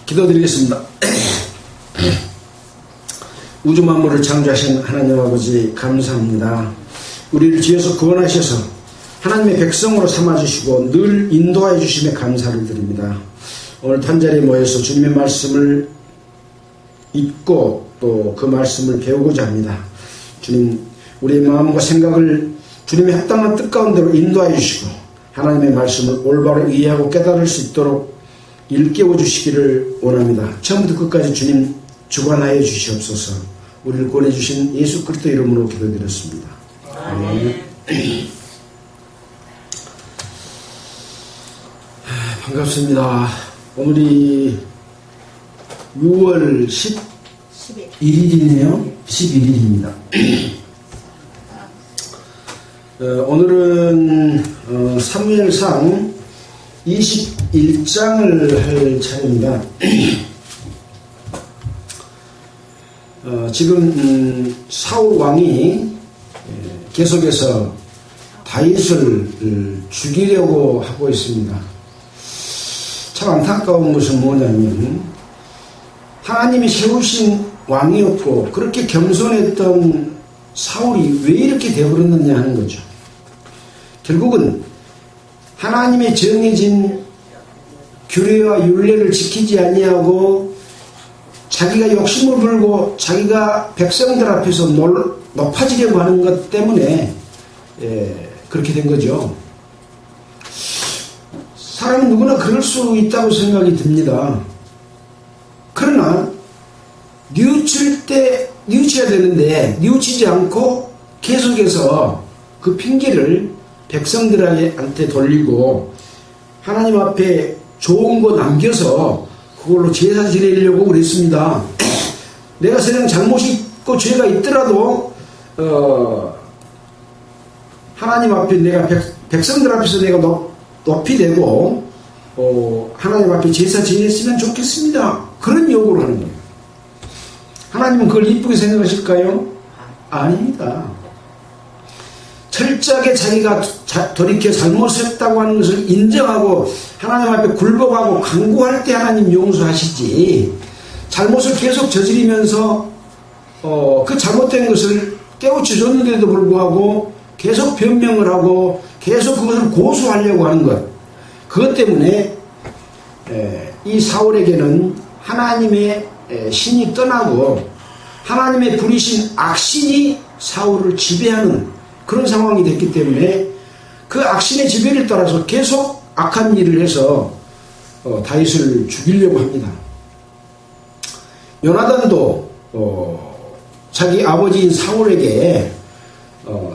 기도드리겠습니다. 우주 만물을 창조하신 하나님 아버지 감사합니다. 우리를 지어서 구원하셔서 하나님의 백성으로 삼아주시고 늘 인도하여 주심에 감사를 드립니다. 오늘 한자리에 모여서 주님의 말씀을 읽고 또 그 말씀을 배우고자 합니다. 주님, 우리의 마음과 생각을 주님의 합당한 뜻 가운데로 인도하여 주시고 하나님의 말씀을 올바로 이해하고 깨달을 수 있도록 일깨워 주시기를 원합니다. 처음부터 끝까지 주님 주관하여 주시옵소서. 우리를 구원해 주신 예수 그리스도 이름으로 기도드렸습니다. 아멘. 반갑습니다. 오늘이 6월 11일이네요. 11일입니다. 오늘은 사무엘상 21장을 할 차례입니다. 지금 사울 왕이 계속해서 다윗을 죽이려고 하고 있습니다. 참 안타까운 것은 뭐냐면 하나님이 세우신 왕이었고 그렇게 겸손했던 사울이 왜 이렇게 되어버렸느냐 하는 거죠. 결국은 하나님의 정해진 규례와 율례를 지키지 아니하고 자기가 욕심을 부리고 자기가 백성들 앞에서 높아지려고 하는 것 때문에 그렇게 된 거죠. 사람은 누구나 그럴 수 있다고 생각이 듭니다. 그러나 뉘우쳐야 되는데 뉘우치지 않고 계속해서 그 핑계를 백성들한테 돌리고 하나님 앞에 좋은 거 남겨서 그걸로 제사 지내려고 그랬습니다. 내가 세상 잘못이 있고 죄가 있더라도 하나님 앞에 내가 백성들 앞에서 내가 높이 되고 하나님 앞에 제사 지냈으면 좋겠습니다. 그런 요구를 하는 거예요. 하나님은 그걸 이쁘게 생각하실까요? 아닙니다. 철저하게 자기가 돌이켜 잘못했다고 하는 것을 인정하고 하나님 앞에 굴복하고 간구할 때 하나님 용서하시지, 잘못을 계속 저지르면서 그 잘못된 것을 깨우쳐 줬는데도 불구하고 계속 변명을 하고 계속 그것을 고수하려고 하는 것, 그것 때문에 이 사울에게는 하나님의 신이 떠나고 하나님의 부리신 악신이 사울을 지배하는 그런 상황이 됐기 때문에 그 악신의 지배를 따라서 계속 악한 일을 해서 다윗을 죽이려고 합니다. 요나단도 자기 아버지인 사울에게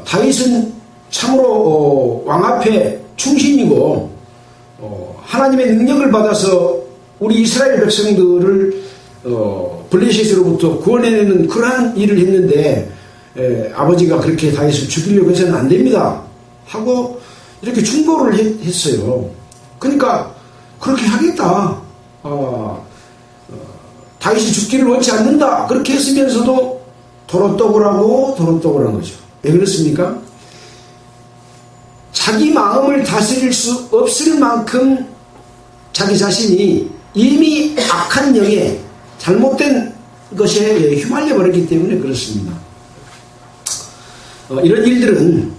다윗은 참으로 왕 앞에 충신이고 하나님의 능력을 받아서 우리 이스라엘 백성들을 블레셋으로부터 구원해내는 그러한 일을 했는데 아버지가 그렇게 다윗을 죽이려고 해서는 안 됩니다 하고 이렇게 충고를 했어요. 그러니까 그렇게 하겠다, 다윗이 죽기를 원치 않는다 그렇게 했으면서도 도로떡을 한 거죠. 왜 그렇습니까? 자기 마음을 다스릴 수 없을 만큼 자기 자신이 이미 악한 영에 잘못된 것에 휘말려 버렸기 때문에 그렇습니다. 이런 일들은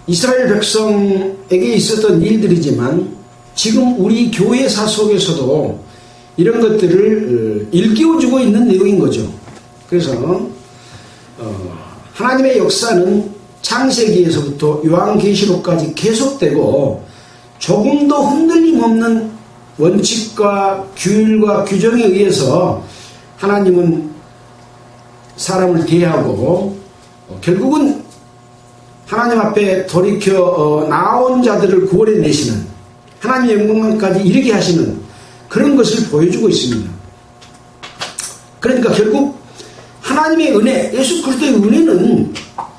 이스라엘 백성에게 있었던 일들이지만 지금 우리 교회사 속에서도 이런 것들을 일깨워주고 있는 내용인 거죠. 그래서 하나님의 역사는 창세기에서부터 요한계시록까지 계속되고 조금도 흔들림 없는 원칙과 규율과 규정에 의해서 하나님은 사람을 대하고 결국은 하나님 앞에 돌이켜 나온 자들을 구원해내시는, 하나님의 영광까지 이르게 하시는 그런 것을 보여주고 있습니다. 그러니까 결국 하나님의 은혜, 예수 그리스도의 은혜는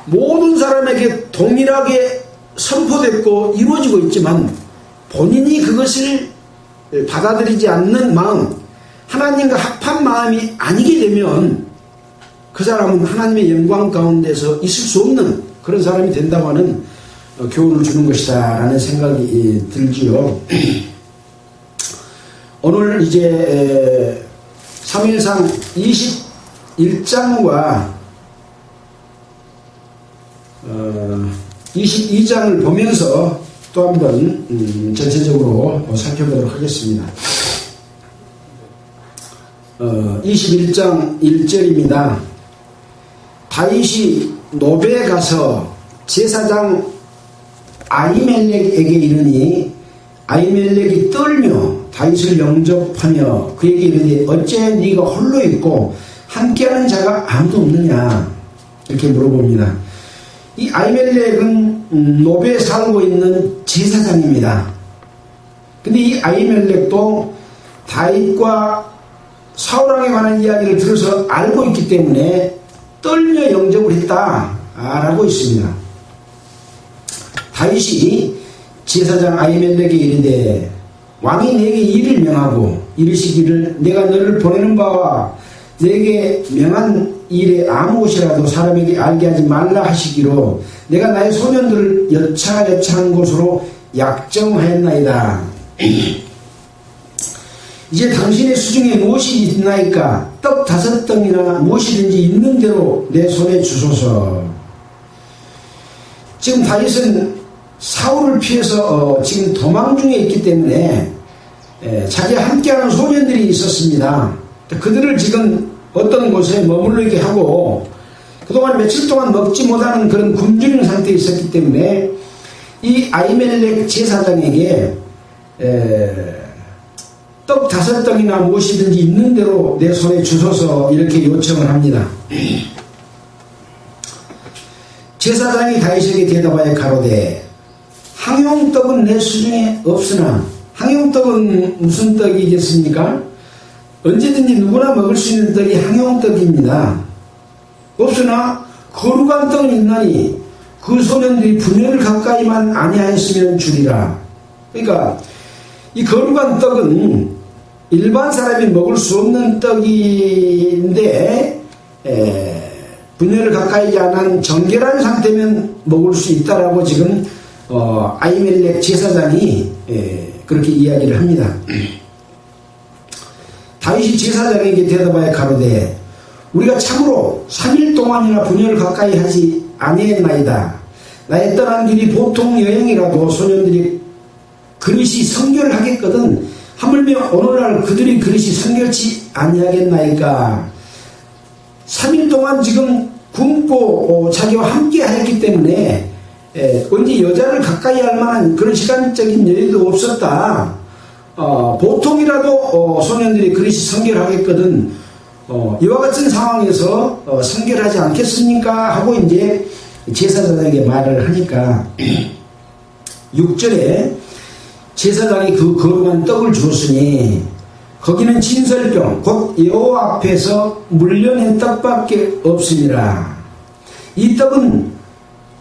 모든 사람에게 동일하게 선포됐고 이루어지고 있지만 본인이 그것을 받아들이지 않는 마음, 하나님과 합한 마음이 아니게 되면 그 사람은 하나님의 영광 가운데서 있을 수 없는 그런 사람이 된다고 하는 교훈을 주는 것이다 라는 생각이 들지요. 오늘 이제 사무엘상 21장과 22장을 보면서 또 한번 전체적으로 살펴보도록 하겠습니다. 21장 1절입니다. 다윗이 노베에 가서 제사장 아히멜렉에게 이르니 아히멜렉이 떨며 다윗을 영접하며 그에게 이르니 어째 네가 홀로 있고 함께하는 자가 아무도 없느냐 이렇게 물어봅니다. 이 아히멜렉은 노베에 살고 있는 제사장입니다. 근데 이 아히멜렉도 다윗과 사울왕에 관한 이야기를 들어서 알고 있기 때문에 떨며 영접을 했다라고 있습니다. 다윗이 제사장 아히멜렉에게 이르되 왕이 내게 일을 명하고 이르시기를 내가 너를 보내는 바와 내게 명한 일에 아무 곳이라도 사람에게 알게 하지 말라 하시기로 내가 나의 소년들을 여차여차한 곳으로 약정하였나이다. 이제 당신의 수중에 무엇이 있나이까 떡 5덩이나 무엇이든지 있는 대로 내 손에 주소서. 지금 다윗은 사울을 피해서 지금 도망 중에 있기 때문에 자기와 함께하는 소년들이 있었습니다. 그들을 지금 어떤 곳에 머물르게 하고 그동안 며칠 동안 먹지 못하는 그런 굶주리는 상태에 있었기 때문에 이 아히멜렉 제사장에게 떡 5덩이나 무엇이든지 있는 대로 내 손에 주소서 이렇게 요청을 합니다. 제사장이 다윗에게 대답하여 가로되 항용떡은 내 수중에 없으나 항용떡은 무슨 떡이겠습니까? 언제든지 누구나 먹을 수 있는 떡이 항용떡입니다. 없으나 거룩한 떡은 있나니 그 소년들이 분열을 가까이만 아니하였으면 주리라. 그러니까 이 거룩한 떡은 일반 사람이 먹을 수 없는 떡인데 분열을 가까이 안 한 정결한 상태면 먹을 수 있다라고 지금 아히멜렉 제사장이 그렇게 이야기를 합니다. 다윗이 제사장에게 대답하여 가로되 우리가 참으로 3일 동안이나 분열을 가까이 하지 아니했나이다. 나의 떠난 길이 보통 여행이라도 소년들이 그릇이 성결을 하겠거든 하물며 오늘날 그들이 그릇이 성결치 아니하겠나이까. 3일 동안 지금 굶고 자기와 함께 하였기 때문에 언제 여자를 가까이 할 만한 그런 시간적인 여유도 없었다. 보통이라도 소년들이 그릇이 성결하겠거든 이와 같은 상황에서 성결하지 않겠습니까? 하고 이제 제사장에게 말을 하니까 6절에 제사장이 그 거룩한 떡을 주었으니 거기는 진설병 곧 여호와 앞에서 물려낸 떡밖에 없으니라. 이 떡은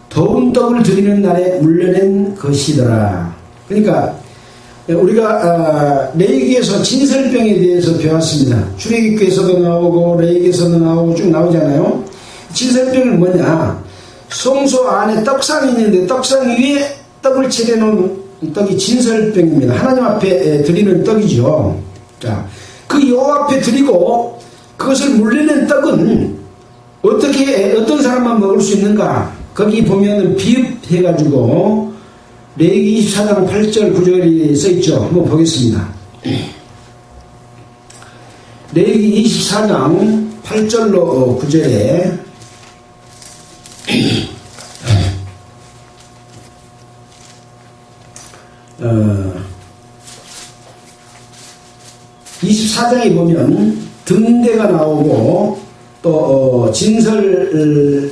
더운 떡을 드리는 날에 물려낸 것이더라. 그러니까 우리가 레위기에서 진설병에 대해서 배웠습니다. 출애굽기에서도 나오고 레위기에서도 나오고 쭉 나오잖아요. 진설병은 뭐냐? 성소 안에 떡상이 있는데 떡상 위에 떡을 차려놓은 떡이 진설병입니다. 하나님 앞에 드리는 떡이죠. 자, 그 여호와 앞에 드리고 그것을 물려낸 떡은 어떤 사람만 먹을 수 있는가? 거기 보면은 비읍해가지고 레위기 24장 8절 9절이 써있죠. 한번 보겠습니다. 레위기 24장 8절로 9절에 24장에 보면 등대가 나오고 또 진설할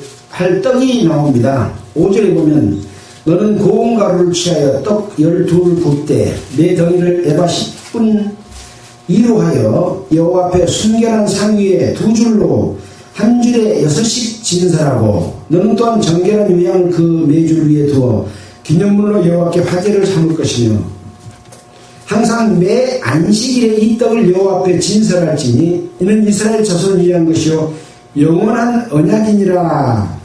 떡이 나옵니다. 5절에 보면 너는 고운 가루를 취하여 떡 12을 굽되 네 덩이를 에바 10분 이로 하여 여호와 앞에 순결한 상 위에 2줄로 한 줄에 6씩 진설하고 너는 또한 정결한 유향을 그 매줄 위에 두어 기념물로 여호와께 화제를 삼을 것이며 항상 매 안식일에 이 떡을 여호와 앞에 진설할지니 이는 이스라엘 자손을 위한 것이요 영원한 언약이니라.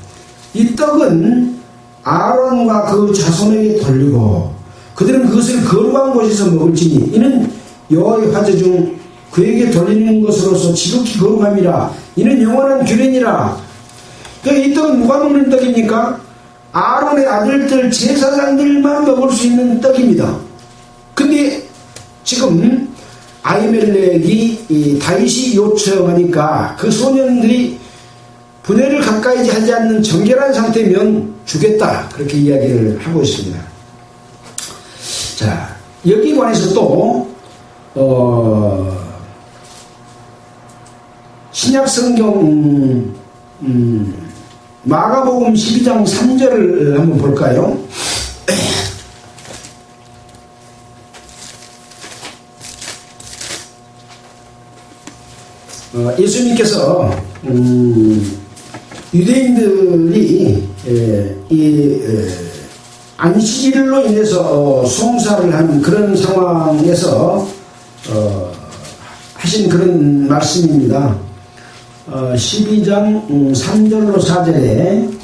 이 떡은 아론과 그 자손에게 돌리고 그들은 그것을 거룩한 곳에서 먹을지니 이는 여호와의 화제 중 그에게 돌리는 것으로서 떡으로서 지극히 거룩함이라. 이는 영원한 규례니라. 이 떡은 누가 먹는 떡입니까? 아론의 아들들 제사장들만 먹을 수 있는 떡입니다. 근데 지금 아히멜렉이 다윗이 요청하니까 그 소년들이 분열을 가까이 하지 않는 정결한 상태면 주겠다, 그렇게 이야기를 하고 있습니다. 자, 여기 관해서 또 신약성경 마가복음 12장 3절을 한번 볼까요? 예수님께서 유대인들이 안식일로 인해서 송사를 하는 그런 상황에서 하신 그런 말씀입니다. 12장 3절로 4절에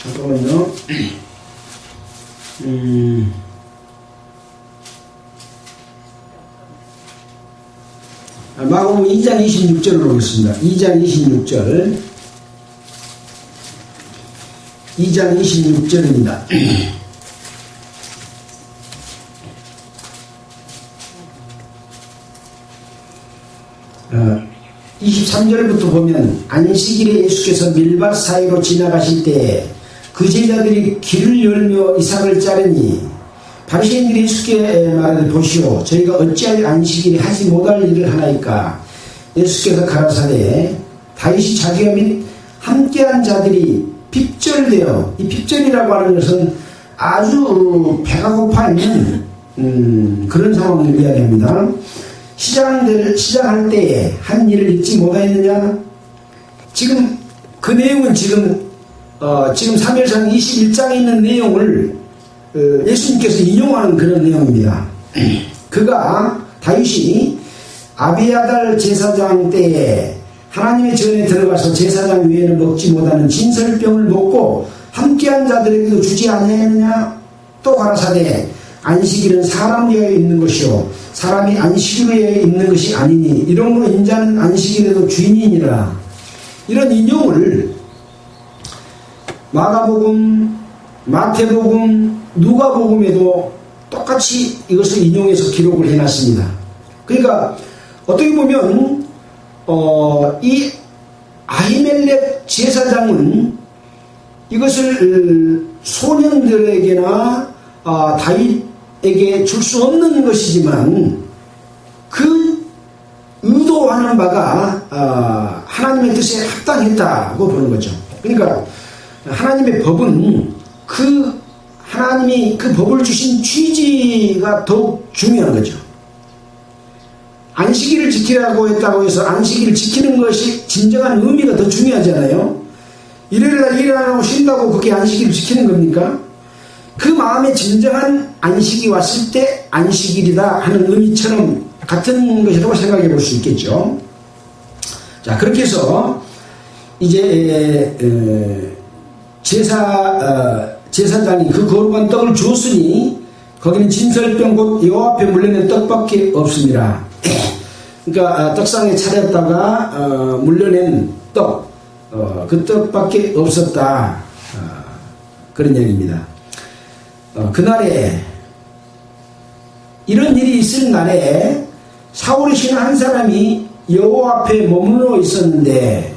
잠깐만요. 마가복음 2장 26절로 보겠습니다. 2장 26절. 2장 26절입니다. 23절부터 보면 안식일에 예수께서 밀밭 사이로 지나가실 때 그 제자들이 길을 열며 이삭을 자르니 바리새인들이 예수께 말하되 보시오, 저희가 어찌하여 안식일에 하지 못할 일을 하나이까? 예수께서 가라사대 다윗이 자기와 및 함께한 자들이 핍절되어, 이 핍절이라고 하는 것은 아주 배가 고파 있는 그런 상황을 이야기합니다. 시작할 때에 한 일을 잊지 못하였느냐? 지금 그 내용은 지금 사무엘상 21장에 있는 내용을 예수님께서 인용하는 그런 내용입니다. 그가 다윗이 아비아달 제사장 때에 하나님의 전에 들어가서 제사장 외에는 먹지 못하는 진설병을 먹고 함께한 자들에게도 주지 아니하였느냐? 또 가라사대 안식일은 사람 위하여 있는 것이요 사람이 안식일 위하여 있는 것이 아니니 이러므로 인자는 안식일에도 주인이니라. 이런 인용을 마가복음, 마태복음, 누가복음에도 똑같이 이것을 인용해서 기록을 해놨습니다. 그러니까 어떻게 보면 이 아히멜렉 제사장은 이것을 소년들에게나 다윗에게 줄 수 없는 것이지만 그 의도하는 바가 하나님의 뜻에 합당했다고 보는 거죠. 그러니까 하나님의 법은 하나님이 그 법을 주신 취지가 더욱 중요한 거죠. 안식일을 지키라고 했다고 해서 안식일을 지키는 것이 진정한 의미가 더 중요하잖아요. 일요일날 일 안 하고 쉰다고 그게 안식일을 지키는 겁니까? 그 마음에 진정한 안식이 왔을 때 안식일이다 하는 의미처럼 같은 것이라고 생각해 볼 수 있겠죠. 자, 그렇게 해서 이제 제사장이 그 거룩한 떡을 주었으니 거기는 진설병 곧 여호와 앞에 물려낸 떡밖에 없습니다. 그러니까 떡상에 차렸다가 물려낸 떡, 그 떡밖에 없었다, 그런 얘기입니다. 그날에 이런 일이 있을 날에 사울이 시는 한 사람이 여호와 앞에 머물러 있었는데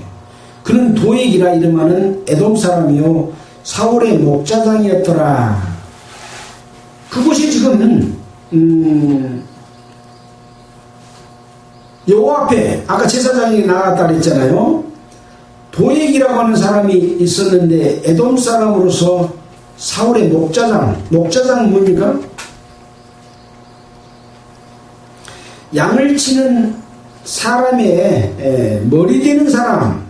그는 도액이라 이름하는 에돔 사람이요 사울의 목자장이었더라. 그곳이 지금 여호와 앞에 아까 제사장이 나갔다 그랬잖아요. 도액이라고 하는 사람이 있었는데 에돔 사람으로서 사울의 목자장은 뭡니까? 양을 치는 사람의 머리 되는 사람.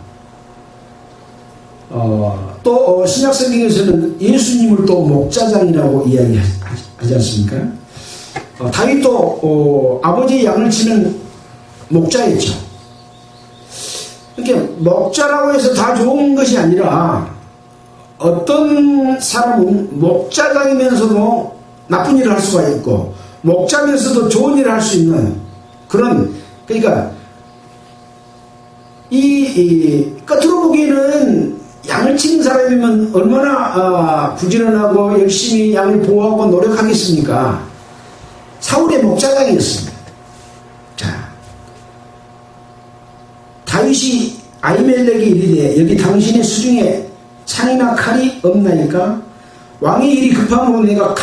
또 신약성경에서는 예수님을 또 목자장이라고 이야기하지 않습니까? 다윗도 아버지의 양을 치는 목자였죠. 그러니까 목자라고 해서 다 좋은 것이 아니라 어떤 사람은 목자장이면서도 나쁜 일을 할 수가 있고 목자면서도 좋은 일을 할 수 있는 그런, 그러니까 이 겉으로 보기에는 양을 치는 사람이면 얼마나 부지런하고 열심히 양을 보호하고 노력하겠습니까? 사울의 목자장이었습니다. 자, 다윗이 아히멜렉에게 이르되 여기 당신의 수중에 창이나 칼이 없나이까? 왕의 일이 급함으로 내가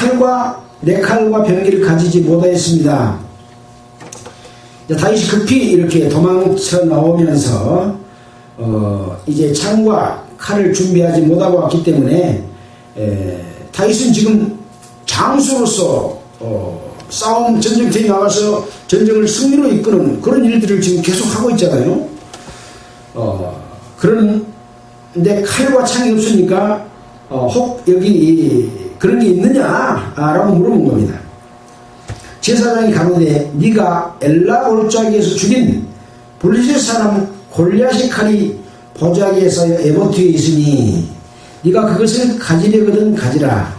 내 칼과 병기를 가지지 못하였습니다. 다윗이 급히 이렇게 도망쳐 나오면서 이제 창과 칼을 준비하지 못하고 왔기 때문에 다윗은 지금 장수로서 싸움 전쟁터에 나가서 전쟁을 승리로 이끄는 그런 일들을 지금 계속 하고 있잖아요. 그런데 칼과 창이 없으니까 혹 여기 그런 게 있느냐라고 물어본 겁니다. 제사장이 가로되 네가 엘라 골짜기에서 죽인 블레셋 사람 골리앗의 칼이 보자기에서 에봇에 있으니 네가 그것을 가지려거든 가지라.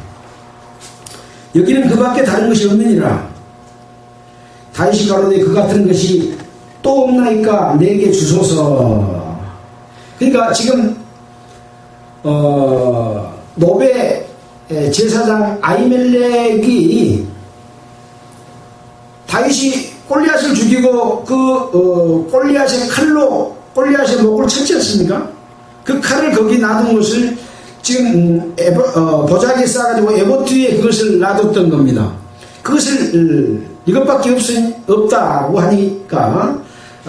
여기는 그밖에 다른 것이 없느니라. 다윗이 가로되 그 같은 것이 또 없나이까 내게 주소서. 그러니까 지금 노베 제사장 아히멜렉이 다윗이 골리앗을 죽이고 그 골리앗의 칼로 골리앗의 목을 쳤지 않습니까? 그 칼을 거기 놔둔 것을 지금 보자기에 쌓아가지고 에봇 뒤에 그것을 놔뒀던 겁니다. 그것을 이것밖에 없다고 하니까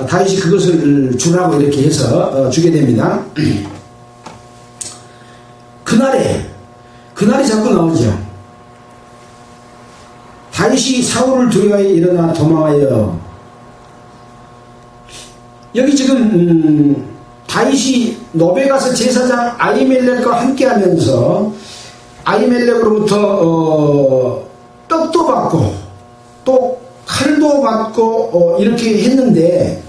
다윗이 그것을 주라고 이렇게 해서 주게 됩니다. 그날이 자꾸 나오죠. 다윗이 사울을 두려워하여 일어나 도망하여. 여기 지금 다윗이 노베 가서 제사장 아히멜렉과 함께하면서 아히멜렉으로부터 떡도 받고 또 칼도 받고 이렇게 했는데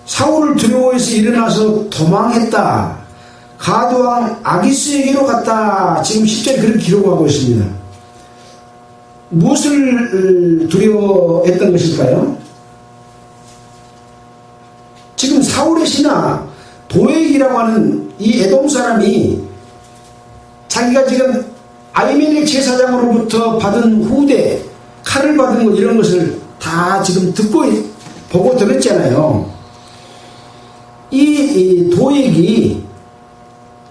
사울을 두려워해서 일어나서 도망했다. 가드왕 아기스에게로 갔다. 지금 10절에 그렇게 기록하고 있습니다. 무엇을 두려워했던 것일까요? 지금 사울의 신하 도액이라고 하는 이 에돔 사람이 자기가 지금 아히멜렉 제사장으로부터 받은 후대, 칼을 받은 것 이런 것을 다 지금 듣고 보고 들었잖아요. 이 도액이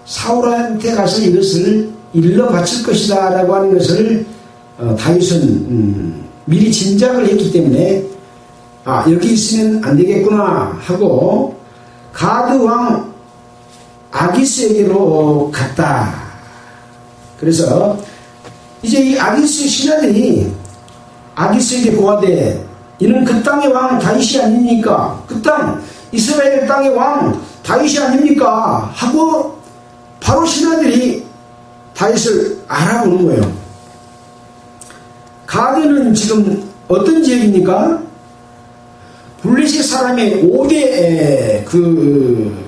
사울한테 가서 이것을 일러 바칠 것이다 라고 하는 것을 다윗은 미리 짐작을 했기 때문에 여기 있으면 안 되겠구나 하고 가드 왕 아기스에게로 갔다. 그래서 이제 이 아기스 신하들이 아기스에게 고하되 이는 그 땅의 왕 다윗이 아닙니까? 그 땅 이스라엘 땅의 왕 다윗이 아닙니까? 하고 바로 신하들이 다윗을 알아보는 거예요. 가드는 지금 어떤 지역입니까? 블레셋 사람의 5대 그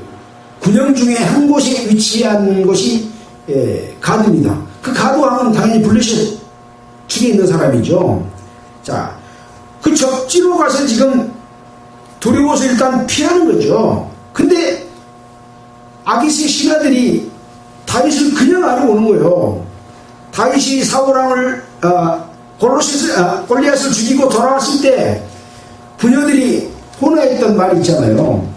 군영 중에 한 곳에 위치한 곳이 가드입니다. 그 가드 왕은 당연히 블레셋 측에 있는 사람이죠. 자, 그 적지로 가서 지금 두려워서 일단 피하는 거죠. 근데 아기스의 신하들이 다윗을 그냥 알아보는 거예요. 다윗이 사울왕을 골리앗을 죽이고 돌아왔을 때 부녀들이 혼화했던 말이 있잖아요.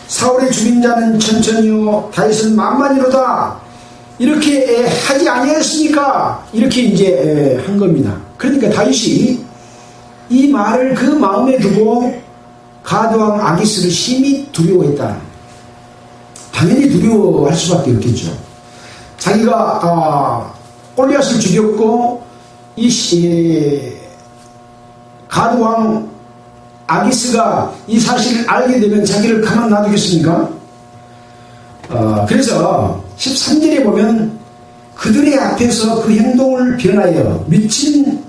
사울의 죽인 자는 천천히요 다윗은 만만이로다. 이렇게 하지 아니했습니까? 이렇게 이제 한 겁니다. 그러니까 다윗이 이 말을 그 마음에 두고 가드왕 아기스를 심히 두려워했다. 당연히 두려워할 수밖에 없겠죠. 자기가 골리앗을 죽였고 이 가드왕 아기스가 이 사실을 알게 되면 자기를 가만 놔두겠습니까? 그래서 13절에 보면 그들의 앞에서 그 행동을 변하여 미친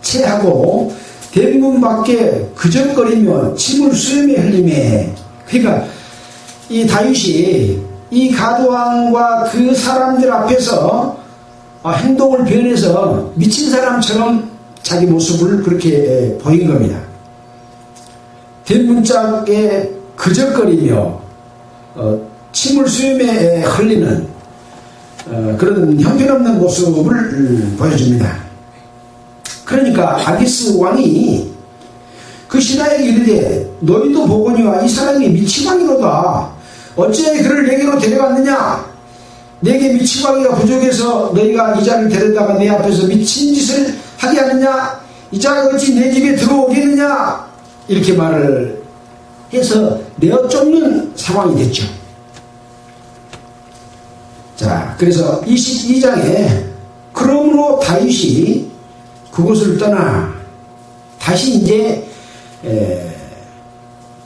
채 하고 대문 밖에 그적거리며 침을 수염에 흘리매. 그러니까 이 다윗이 이 가드왕과 그 사람들 앞에서 행동을 변해서 미친 사람처럼 자기 모습을 그렇게 보인 겁니다. 대문짝에 그적거리며 침을 수염에 흘리는 그런 형편없는 모습을 보여줍니다. 그러니까 아기스 왕이 그 신하에게 이르되 너희도 보거니와 이 사람이 미치광이로다. 어찌 그를 내게로 데려갔느냐? 내게 미치광이가 부족해서 너희가 이 자를 데려다가 내 앞에서 미친 짓을 하게 하느냐? 이 자가 어찌 내 집에 들어오겠느냐? 이렇게 말을 해서 내어 쫓는 상황이 됐죠. 자, 그래서 22장에 그러므로 다윗이 그곳을 떠나 다시 이제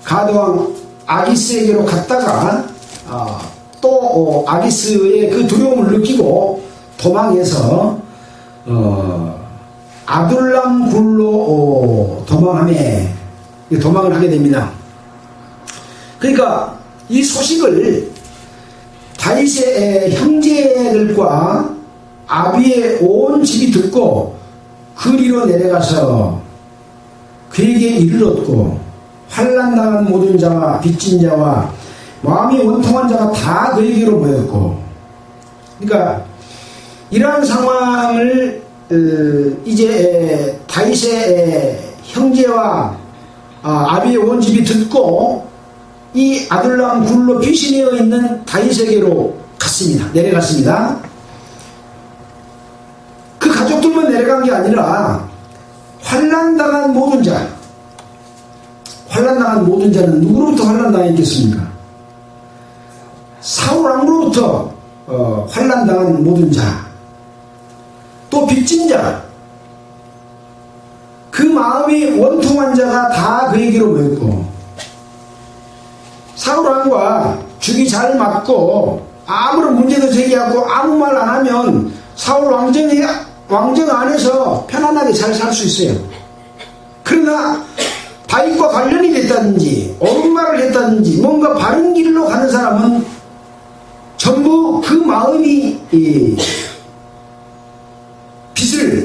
가드왕 아기스에게로 갔다가 또 아기스의 그 두려움을 느끼고 도망해서 아둘람 굴로 도망을 하게 됩니다. 그러니까 이 소식을 다윗의 형제들과 아비의 온 집이 듣고 그리로 내려가서 그에게 이르렀고 환난당한 모든 자와 빚진 자와 마음이 원통한 자가 다 그에게로 모였고, 그러니까 이러한 상황을 이제 다윗의 형제와 아비의 온 집이 듣고 이 아둘람 굴로 피신되어 있는 다윗에게로 내려갔습니다. 그 가족들만 내려간 게 아니라 환난당한 모든 자는 누구로부터 환난당했겠습니까? 사울 왕으로부터 환난당한 모든 자, 또 빚진 자, 그 마음이 원통한 자가 다 그에게로 모였고, 사울 왕과 죽이 잘 맞고 아무런 문제도 제기하고 아무 말 안 하면 사울 왕정 안에서 편안하게 잘 살 수 있어요. 그러나 다윗과 관련이 됐다든지 옳은 말을 했다든지 뭔가 바른 길로 가는 사람은 전부 그 마음이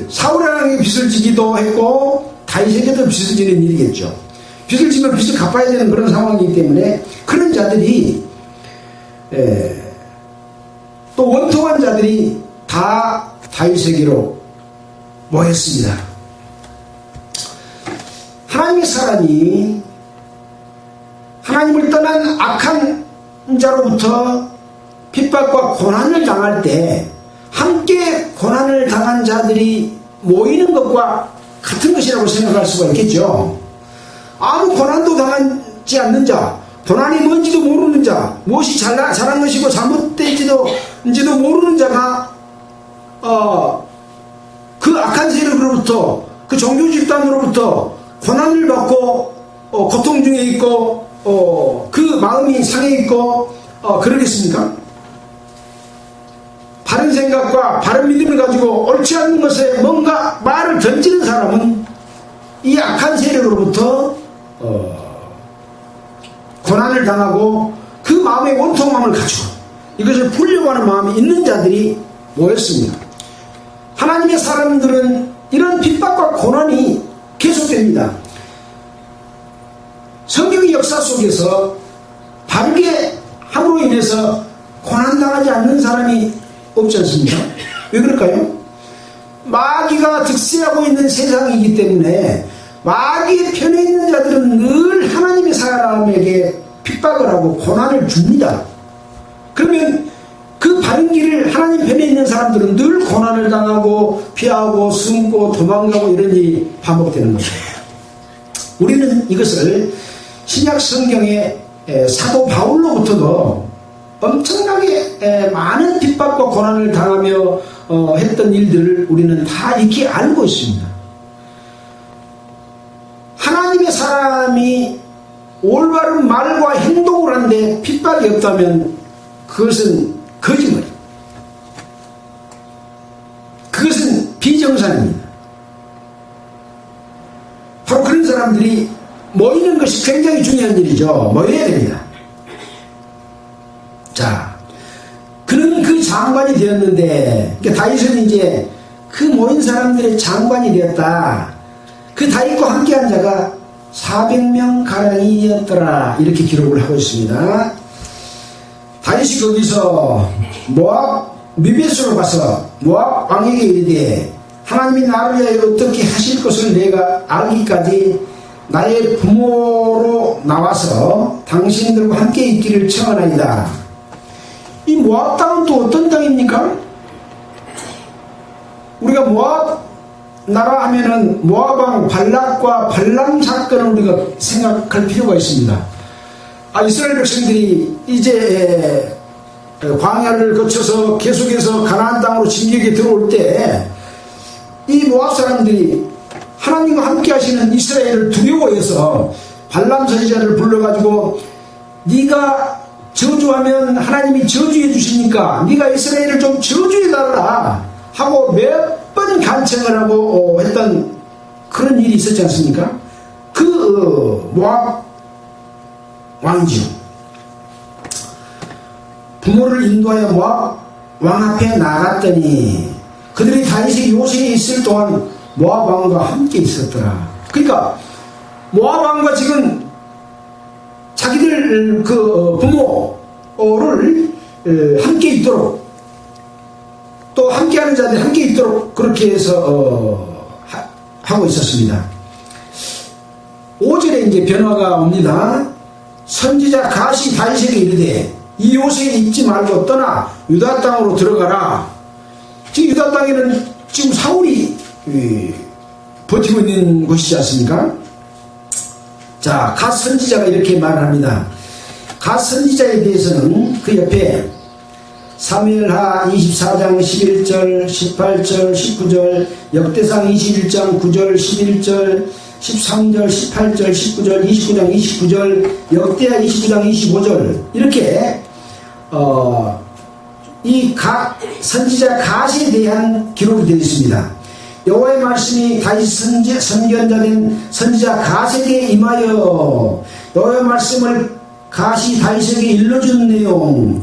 사울 왕에게 빚을 지기도 했고 다윗에게도 빚을 지는 일이겠죠. 빚을 지면 빚을 갚아야 되는 그런 상황이기 때문에 그런 자들이 또 원통한 자들이 다 다윗에게로 모였습니다. 하나님의 사람이 하나님을 떠난 악한 자로부터 핍박과 고난을 당할 때 함께 고난을 당한 자들이 모이는 것과 같은 것이라고 생각할 수가 있겠죠. 아무 고난도 당하지 않는 자, 고난이 뭔지도 모르는 자, 무엇이 잘한 것이고 잘못된지도 모르는 자가 그 악한 세력으로부터, 그 종교 집단으로부터 고난을 받고 고통 중에 있고 그 마음이 상해 있고 그러겠습니까? 바른 생각과 바른 믿음을 가지고 옳지 않은 것에 뭔가 말을 던지는 사람은 이 악한 세력으로부터 고난을 당하고 그 마음의 원통함을 가지고 이것을 풀려고 하는 마음이 있는 자들이 모였습니다. 하나님의 사람들은 이런 핍박과 고난이 계속됩니다. 성경의 역사 속에서 바르게 함으로 인해서 고난당하지 않는 사람이 없지 않습니까? 왜 그럴까요? 마귀가 득세하고 있는 세상이기 때문에 마귀의 편에 있는 자들은 늘 하나님의 사람에게 핍박을 하고 고난을 줍니다. 그러면 그 바른 길을 하나님 편에 있는 사람들은 늘 고난을 당하고 피하고 숨고 도망가고 이런 일이 반복되는 거죠. 우리는 이것을 신약 성경의 사도 바울로부터도 엄청나게 많은 핍박과 고난을 당하며 했던 일들을 우리는 다 익히 알고 있습니다. 하나님의 사람이 올바른 말과 행동을 하는데 핍박이 없다면 그것은 거짓말입니다. 그것은 비정상입니다. 바로 그런 사람들이 모이는 것이 굉장히 중요한 일이죠. 모여야 됩니다. 자, 그는 그 장관이 되었는데, 그러니까 다윗은 이제 그 모인 사람들의 장관이 되었다. 그 다윗과 함께한 자가 400명 가량이었더라. 이렇게 기록을 하고 있습니다. 다윗이 거기서 모압 미벳으로 가서 모압 왕에게 이르되 하나님이 나를 위하여 어떻게 하실 것을 내가 알기까지 나의 부모로 나와서 당신들과 함께 있기를 청하나이다. 이 모압 땅은 또 어떤 땅입니까? 우리가 모압 나라 하면은 모압왕 발락과 발람 사건을 우리가 생각할 필요가 있습니다. 이스라엘 백성들이 이제 광야를 거쳐서 계속해서 가나안 땅으로 진격에 들어올 때 이 모압 사람들이 하나님과 함께 하시는 이스라엘을 두려워해서 발람 선지자를 불러가지고 네가 저주하면 하나님이 저주해 주시니까 네가 이스라엘을 좀 저주해 달라 하고 몇 번 간청을 하고 했던 그런 일이 있었지 않습니까? 그 모압 왕이죠. 부모를 인도하여 모압 왕 앞에 나갔더니 그들이 다윗이 요새에 있을 동안 모압 왕과 함께 있었더라. 그러니까 모압 왕과 지금 자기들 그 부모를 함께 있도록 또 함께하는 자들이 함께 있도록 그렇게 해서 하고 있었습니다. 5절에 이제 변화가 옵니다. 선지자 갓이 다윗에게 이르되 이 요새에 있지 말고 떠나 유다 땅으로 들어가라. 지금 유다 땅에는 지금 사울이 버티고 있는 곳이지 않습니까? 자, 갓 선지자가 이렇게 말을 합니다. 갓 선지자에 대해서는 그 옆에 사무엘하 24장 11절 18절 19절 역대상 21장 9절 11절 13절 18절 19절 29장 29절 역대하 29장 25절 이렇게 이 갓 선지자 갓에 대한 기록이 되어 있습니다. 여호와의 말씀이 다윗 선견자된 선지자 갓에게 임하여 여호와의 말씀을 갓이 다윗에게 일러준 내용,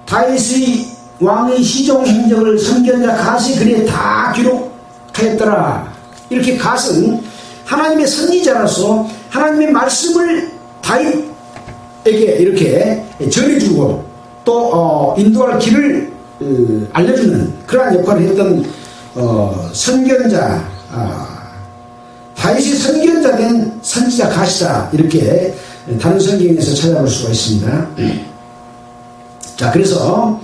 다윗의 왕의 시종 행적을 선견자 갓이 글에 다 기록하였더라. 이렇게 갓은 하나님의 선지자로서 하나님의 말씀을 다윗에게 이렇게 전해주고 또 인도할 길을 알려주는 그러한 역할을 했던 선견자, 다윗이 선견자된 선지자 갓이다. 이렇게 다른 성경에서 찾아볼 수가 있습니다. 자, 그래서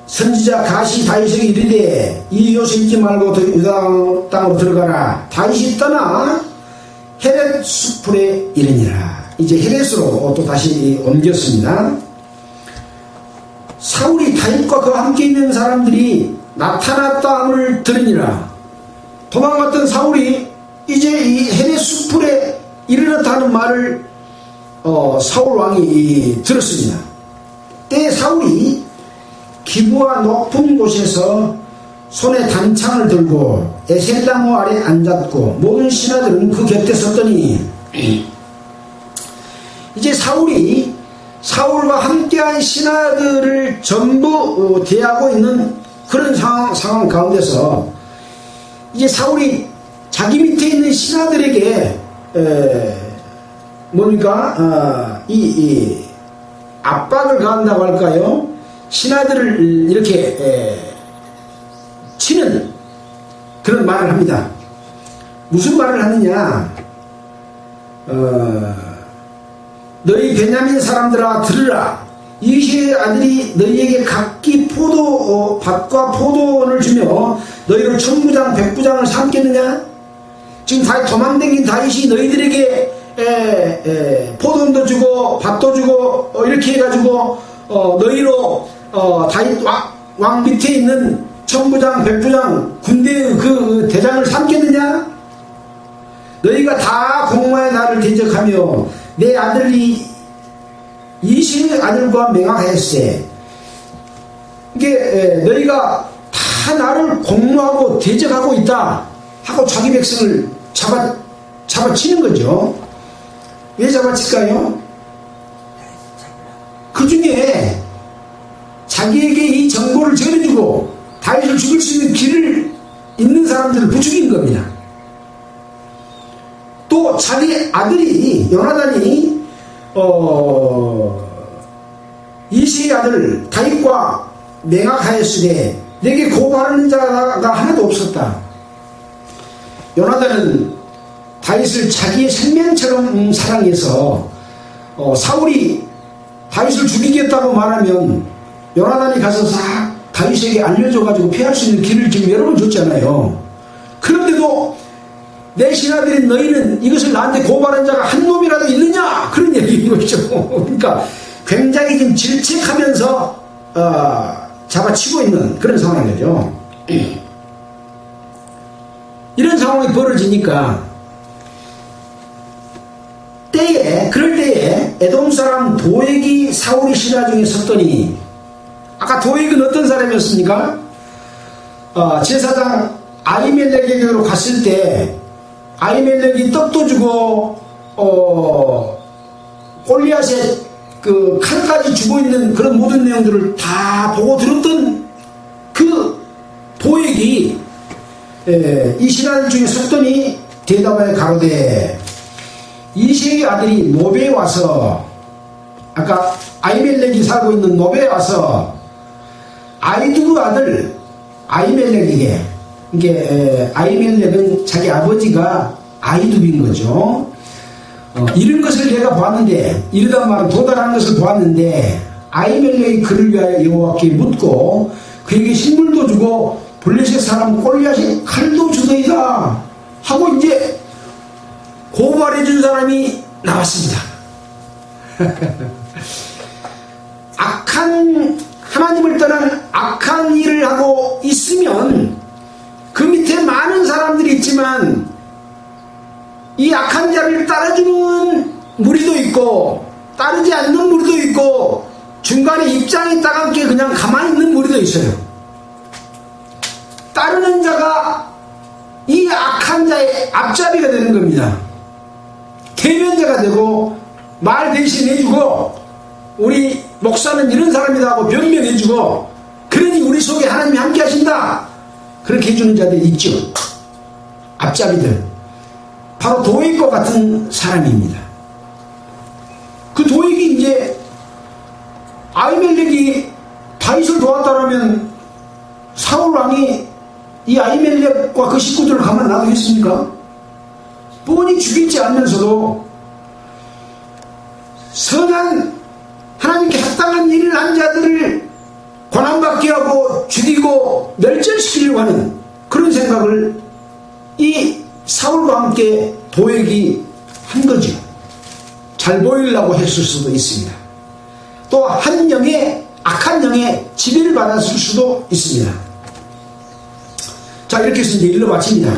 선지자 갓이 다윗에게 이르되 이 요새 있지 말고 유다 땅으로 들어가라. 다윗이 떠나 헤렛 수풀에 이르니라. 이제 헤렛으로 또 다시 옮겼습니다. 사울이 다윗과 그와 함께 있는 사람들이 나타났다함을 들으니라. 도망갔던 사울이 이제 이 헤렛 수풀에 이르렀다는 말을 사울 왕이 들었습니다. 때에 사울이 기브아 높은 곳에서 손에 단창을 들고 에셀나무 아래 앉았고 모든 신하들은 그 곁에 섰더니 이제 사울이 사울과 함께한 신하들을 전부 대하고 있는 그런 상황 가운데서 이제 사울이 자기 밑에 있는 신하들에게 뭡니까? 이 압박을 가한다고 할까요? 신하들을 이렇게 치는 그런 말을 합니다. 무슨 말을 하느냐? 너희 베냐민 사람들아 들으라. 이시의 아들이 너희에게 각기 밭과 포도원을 주며 너희를 천부장 백부장을 삼겠느냐? 지금 다 도망다닌 다윗이 너희들에게 포도원도 주고 밭도 주고 이렇게 해가지고 너희로 다윗 왕 밑에 있는 천부장 백부장 군대의 그 대장을 삼겠느냐? 너희가 다 공마에 나를 대적하며 내 아들이 이시의 아들과 맹하였세. 이게 너희가 다 나를 공모하고 대적하고 있다 하고 자기 백성을 잡아치는 거죠. 왜 잡아칠까요? 그 중에 자기에게 이 정보를 전해주고 다윗을 죽일 수 있는 길을 있는 사람들을 부추긴 겁니다. 또 자기 아들이 요나단이 이새의 아들 다윗과 맹약하였으되 내게 고발하는 자가 하나도 없었다. 요나단은 다윗을 자기의 생명처럼 사랑해서 사울이 다윗을 죽이겠다고 말하면 요나단이 가서 싹 다윗에게 알려줘가지고 피할 수 있는 길을 지금 여러 번 줬잖아요. 그런데도 내 신하들인 너희는 이것을 나한테 고발한 자가 한 놈이라도 있느냐? 그런 얘기인 거죠. 그러니까 굉장히 지금 질책하면서 잡아치고 있는 그런 상황인 거죠. 이런 상황이 벌어지니까 그럴 때에 에돔 사람 도액이 사울의 신하 중에 섰더니, 아까 도액은 어떤 사람이었습니까? 제사장 아히멜렉에게로 갔을 때 아히멜렉이 떡도 주고 골리앗의 그 칼까지 주고 있는 그런 모든 내용들을 다 보고 들었던 그 도액이 이 신하들 중에 섰더니 대답하여 가로되 이새의 아들이 노베에 와서, 아까 아히멜렉이 살고 있는 노베에 와서 아이두그 아들 아히멜렉에게, 이게 아히멜렉은 자기 아버지가 아이두인 거죠. 이런 것을 내가 보았는데, 이르단 말은 도달한 것을 보았는데 아히멜렉이 그를 위하여 여호와께 묻고 그에게 식물도 주고 블레셋 사람 골리앗이 칼도 주더이다 하고 이제 고발해 준 사람이 나왔습니다. 하나님을 떠난 악한 일을 하고 있으면 그 밑에 많은 사람들이 있지만 이 악한 자를 따라주는 무리도 있고 따르지 않는 무리도 있고 중간에 입장이 따갑게 그냥 가만히 있는 무리도 있어요. 따르는 자가 이 악한 자의 앞잡이가 되는 겁니다. 대변자가 되고 말 대신 해주고 우리 목사는 이런 사람이다 하고 변명해주고, 그러니 우리 속에 하나님이 함께 하신다 그렇게 해주는 자들이 있죠. 앞잡이들, 바로 도액과 같은 사람입니다. 그 도액이 이제 아히멜렉이 다윗을 도왔다라면 사울 왕이 이 아히멜렉과 그 식구들을 가만 놔두겠습니까? 뻔히 죽이지 않으면서도 선한 하나님께 합당한 일을 한 자들을 고난받게 하고 죽이고 멸절시키려고 하는 그런 생각을 이 사울과 함께 도액이 한 거죠. 잘 보이려고 했을 수도 있습니다. 또 한 영의 악한 영의 지배를 받았을 수도 있습니다. 자, 이렇게 해서 이제 일러 마칩니다.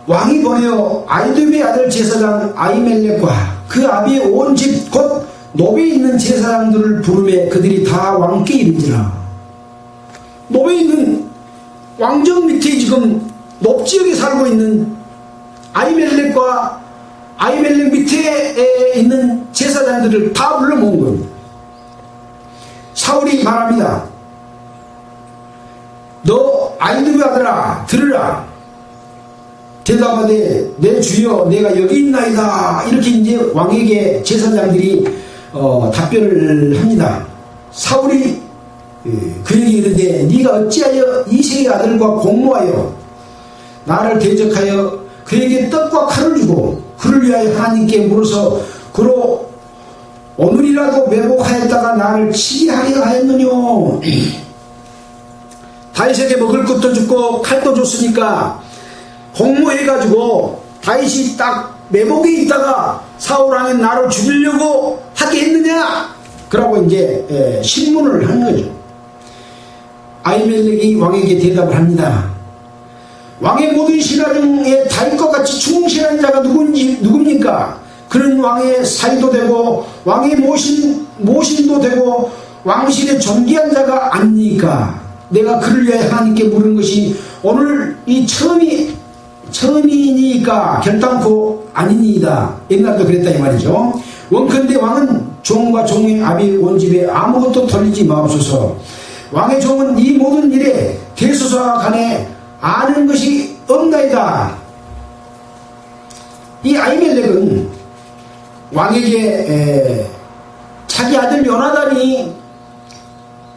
왕이 보내어 아히두베의 아들 제사장 아히멜렉과 그 아비의 온 집 곧 노베에 있는 제사장들을 부르매 그들이 다 왕께 이른지라. 노베에 있는 왕정 밑에 지금 높지역에 살고 있는 아히멜렉과 아히멜렉 밑에 있는 제사장들을 다 불러 모은 겁니다. 사울이 말합니다. 너 아히두베 아들아 들으라. 대답하되 내 주여 내가 여기 있나이다. 이렇게 이제 왕에게 제사장들이 답변을 합니다. 사울이 그에게 이르되 네가 어찌하여 이새의 아들과 공모하여 나를 대적하여 그에게 떡과 칼을 주고 그를 위하여 하나님께 물어서 그로 오늘이라도 매복하였다가 나를 치게 하려 하였느뇨. 다윗에게 먹을 것도 주고 칼도 줬으니까 공모해가지고 다윗이 딱 매복에 있다가 사울왕이 나를 죽이려고 하게 했느냐? 그러고 이제 신문을 한 거죠. 아히멜렉이 왕에게 대답을 합니다. 왕의 모든 신하 중에 다윗과 같이 충실한 자가 누굽니까? 그는 왕의 사위도 되고 왕의 모신도 되고 왕실의 존귀한 자가 아닙니까? 내가 그를 위하여 하나님께 물은 것이 오늘 이 처음이니까 결단코 아니니이다. 옛날도 그랬다 이 말이죠. 원컨대 왕은 종과 종의 아비 온 집에 아무것도 털리지 마옵소서. 왕의 종은 이 모든 일에 대소사와 간에 아는 것이 없나이다. 이 아히멜렉은 왕에게 자기 아들 요나단이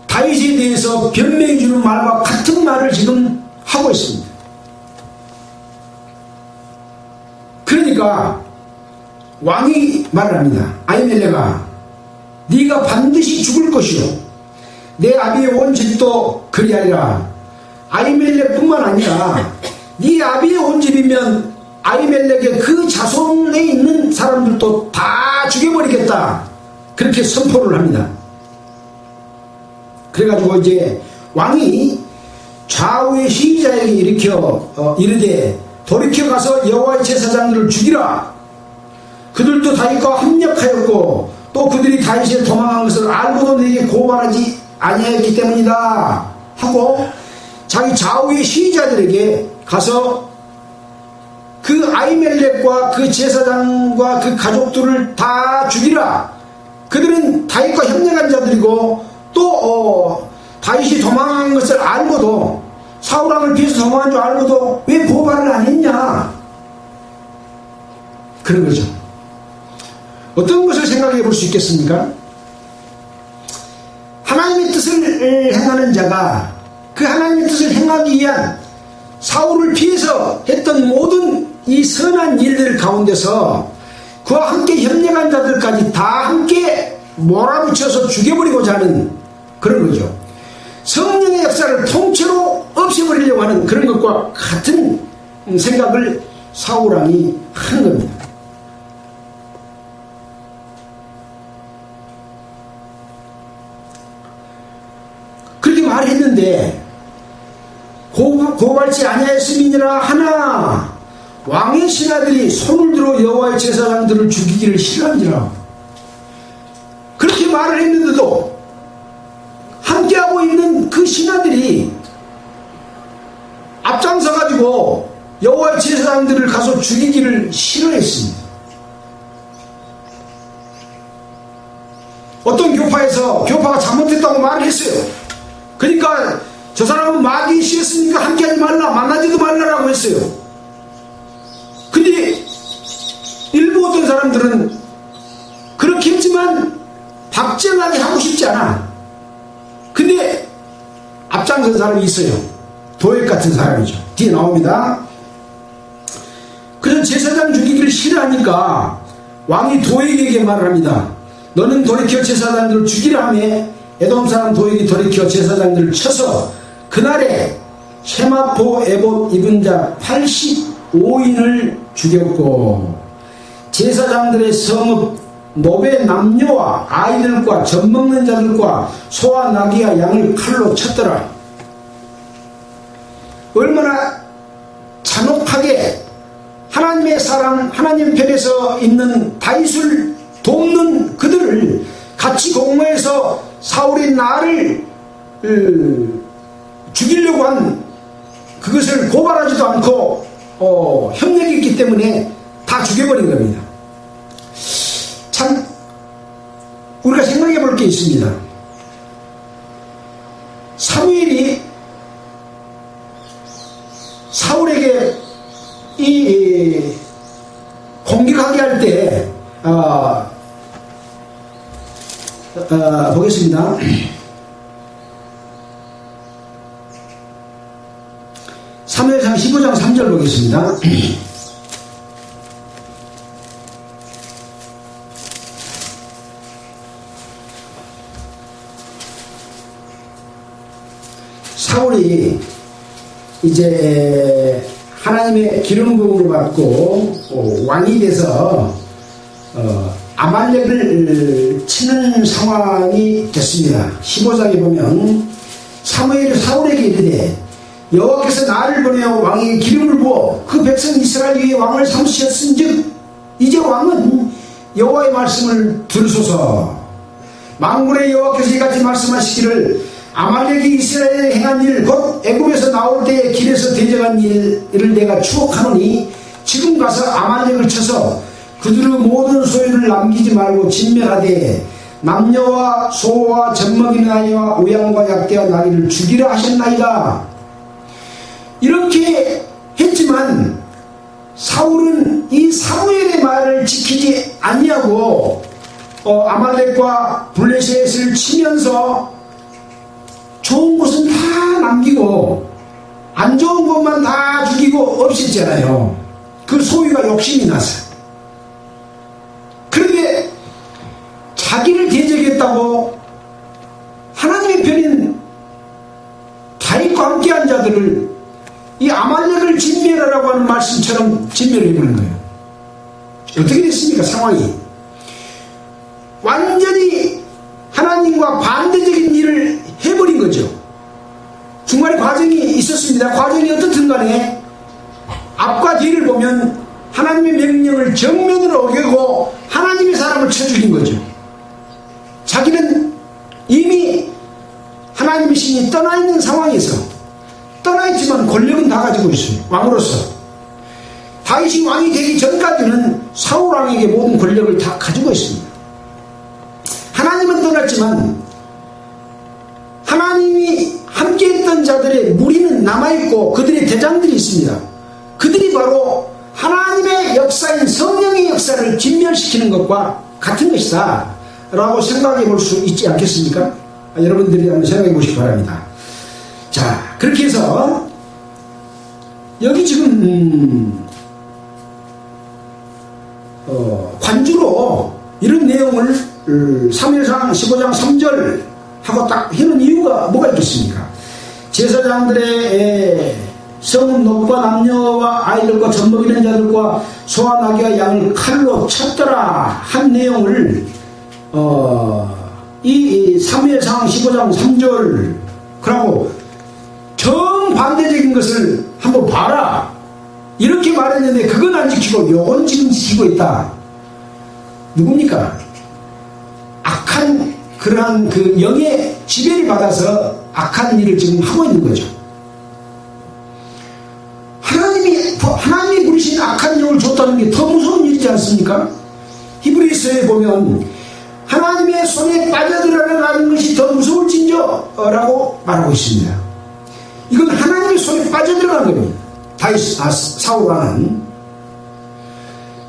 다윗에 대해서 변명해 주는 말과 같은 말을 지금 하고 있습니다. 그러니까 왕이 말을 합니다. 아히멜렉아, 네가 반드시 죽을 것이요 내 아비의 온 집도 그리하리라. 아히멜렉뿐만 아니라 네 아비의 온 집이면 아히멜렉의 그 자손에 있는 사람들도 다 죽여버리겠다. 그렇게 선포를 합니다. 그래가지고 이제 왕이 좌우의 시위자에게 일으켜 이르되 돌이켜 가서 여호와의 제사장들을 죽이라. 그들도 다윗과 합력하였고 또 그들이 다윗에 도망한 것을 알고도 내게 고발하지 아니하였기 때문이다 하고 자기 좌우의 시위자들에게 가서 그 아히멜렉과 그 제사장과 그 가족들을 다 죽이라. 그들은 다윗과 협력한 자들이고 또 다윗이 도망한 것을 알고도 사울왕을 피해서 도망한 줄 알고도 왜 고발을 안 했냐, 그런 거죠. 어떤 것을 생각해 볼 수 있겠습니까? 하나님의 뜻을 행하는 자가 그 하나님의 뜻을 행하기 위한 사울을 피해서 했던 모든 이 선한 일들 가운데서 그와 함께 협력한 자들까지 다 함께 몰아붙여서 죽여버리고자 하는 그런 거죠. 성령의 역사를 통째로 없애버리려고 하는 그런 것과 같은 생각을 사울왕이 한 겁니다. 그렇게 말했는데 고발치 아니하였음이니라 하나 왕의 신하들이 손을 들어 여호와의 제사장들을 죽이기를 싫어한지라. 그렇게 말을 했는데도 함께하고 있는 그 신하들이 앞장서 가지고 여호와의 제사장들을 가서 죽이기를 싫어했습니다. 어떤 교파가 잘못했다고 말을 했어요. 그러니까 저 사람은 마귀의 씨였으니까 함께하지 말라, 만나지도 말라라고 했어요. 근데 일부 어떤 사람들은 그렇게 했지만 박정하게 하고 싶지 않아. 근데 앞장선 사람이 있어요. 도액 같은 사람이죠. 뒤에 나옵니다. 그래서 제사장 죽이기를 싫어하니까 왕이 도액에게 말을 합니다. 너는 돌이켜 제사장들을 죽이라 하며 에돔 사람 도액이 돌이켜 제사장들을 쳐서 그날에 쉐마포 에봇 입은 자 85인을 죽였고 제사장들의 성읍 노베 남녀와 아이들과 젖먹는 자들과 소와 나귀와 양을 칼로 쳤더라. 얼마나 잔혹하게 하나님의 사람, 하나님 편에서 있는 다윗을 돕는 그들을 같이 공모해서 사울이 나를 죽이려고 한 그것을 고발하지도 않고 협력이 있기 때문에 다 죽여버린 겁니다. 참 우리가 생각해 볼 게 있습니다. 사무엘이 사울에게 이 공격하게 할 때 보겠습니다. 사무엘상 15장 3절 보겠습니다. 사울이 이제 하나님의 기름 부음을 받고 왕이 돼서 아말렉을 치는 상황이 됐습니다. 15장에 보면 사무엘이 사울에게 이르되 여호와께서 나를 보내어 왕에게 기름을 부어 그 백성 이스라엘 위에 왕을 삼으셨은즉 이제 왕은 여호와의 말씀을 들으소서. 만군의 여호와께서 이같이 말씀하시기를 아말렉이 이스라엘에 행한 일 곧 애굽에서 나올 때에 길에서 대적한 일을 내가 추억하노니 지금 가서 아말렉을 쳐서 그들의 모든 소유를 남기지 말고 진멸하되 남녀와 소와 젖먹이는 아이와 우양과 약대와 나귀를 죽이라 하셨나이다. 이렇게 했지만 사울은 이 사무엘의 말을 지키지 아니하고 아말렉과 블레셋을 치면서 좋은 곳은 다 남기고 안 좋은 것만 다 죽이고 없앴잖아요. 그 소유가 욕심이 나서. 그런데 자기를 대적했다고 하나님의 편인 다윗과 함께한 자들을 이 아말렉을 진멸하라고 하는 말씀처럼 진멸해버린 거예요. 어떻게 됐습니까? 상황이 완전히 하나님과 반대적인 일을 해버린 거죠. 중간에 과정이 있었습니다. 과정이 어떻든 간에 앞과 뒤를 보면 하나님의 명령을 정면으로 어기고 하나님의 사람을 쳐 죽인 거죠. 자기는 이미 하나님의 신이 떠나 있는 상황에서 떠나 있지만 권력은 다 가지고 있어요. 왕으로서. 다윗이 왕이 되기 전까지는 사울 왕에게 모든 권력을 다 가지고 있습니다. 하나님은 떠났지만 하나님이 함께했던 자들의 무리는 남아있고 그들의 대장들이 있습니다. 그들이 바로 하나님의 역사인 성령의 역사를 진멸시키는 것과 같은 것이다 라고 생각해 볼 수 있지 않겠습니까? 여러분들이 한번 생각해 보시기 바랍니다. 자, 그렇게 해서 여기 지금 관주로 이런 내용을 사무엘상 15장 3절 하고 딱 해놓은 이유가 뭐가 있겠습니까? 제사장들의 성읍 남녀와 아이들과 젖먹이는 자들과 소와 나귀와 양을 칼로 쳤더라 한 내용을 이 사무엘상 15장 3절 그러고 정반대적인 것을 한번 봐라 이렇게 말했는데 그건 안 지키고 요건 지금 지키고 있다. 누굽니까? 악한 그러한 그 영의 지배를 받아서 악한 일을 지금 하고 있는 거죠. 하나님이 부리신 악한 영을 줬다는 게 더 무서운 일이지 않습니까? 히브리서에 보면 하나님의 손에 빠져들어가는 것이 더 무서울진저 라고 말하고 있습니다. 이건 하나님의 손에 빠져들어간 겁니다. 사울 왕은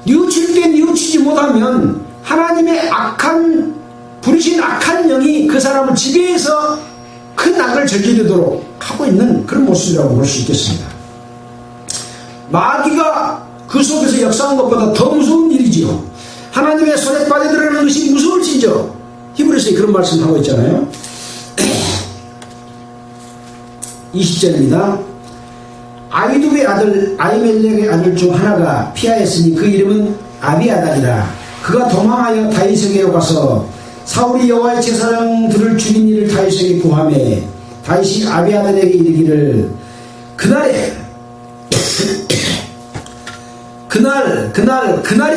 뉘우칠 때 뉘우치지 못하면 하나님의 부리신 악한 영이 그 사람을 지배해서 큰 악을 저지르도록 하고 있는 그런 모습이라고 볼 수 있겠습니다. 마귀가 그 속에서 역사한 것보다 더 무서운 일이지요. 하나님의 손에 빠져들어가는 것이 무서울진저. 히브리서에 그런 말씀하고 있잖아요. 20절입니다. 아이두의 아들 아히멜렉의 아들 중 하나가 피하였으니 그 이름은 아비아달이라. 그가 도망하여 다윗에게로 가서 사울이 여호와의 제사장들을 죽인 일을 다윗에게 고하매 다윗이 아비아달에게 이르기를 그날이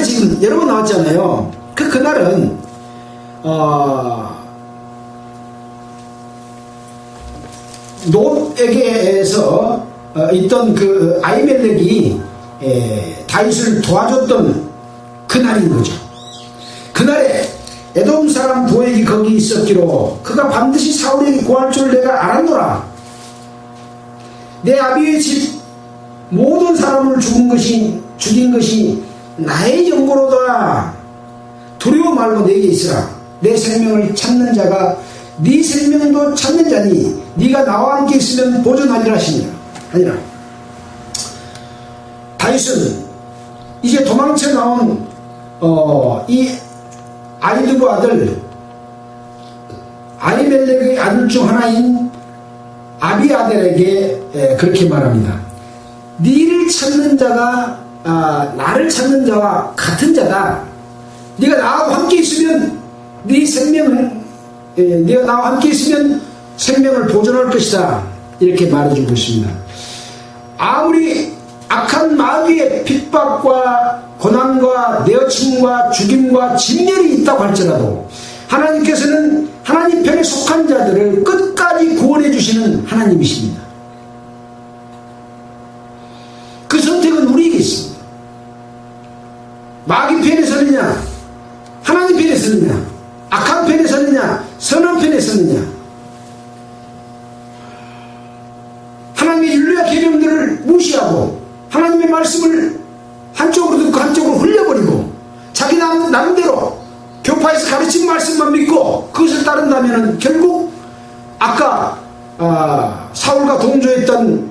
지금 여러 번 나왔잖아요. 그날은 롯에게서 있던 그 아히멜렉이 다윗을 도와줬던 그날인 거죠. 그날에 에돔 사람 도액이 거기 있었기로 그가 반드시 사울에게 고할 줄 내가 알았노라. 내 아비의 집 모든 사람을 죽인 것이 나의 연고로다. 두려워 말고 내게 있으라. 내 생명을 찾는 자가 네 생명도 찾는 자니 네가 나와 함께 있으면 보존하리라 하니라. 다윗은 이제 도망쳐 나온 이 아히두브 아들 아히멜렉의 아들 중 하나인 아비아델에게 그렇게 말합니다. 네를 찾는 자가 나를 찾는 자와 같은 자다. 네가 나와 함께 있으면 네가 나와 함께 있으면 생명을 보존할 것이다. 이렇게 말해주고 있습니다. 아무리 악한 마귀의 핍박과 고난과 내어침과 죽임과 진멸이 있다고 할지라도 하나님께서는 하나님 편에 속한 자들을 끝까지 구원해 주시는 하나님이십니다. 그 선택은 우리에게 있습니다. 마귀 편에 서느냐 하나님 편에 서느냐 악한 편에 편에 섰느냐? 하나님의 윤리와 계명들을 무시하고 하나님의 말씀을 한쪽으로 듣고 한쪽으로 흘려버리고 자기 나름대로 교파에서 가르친 말씀만 믿고 그것을 따른다면 결국 아까 사울과 동조했던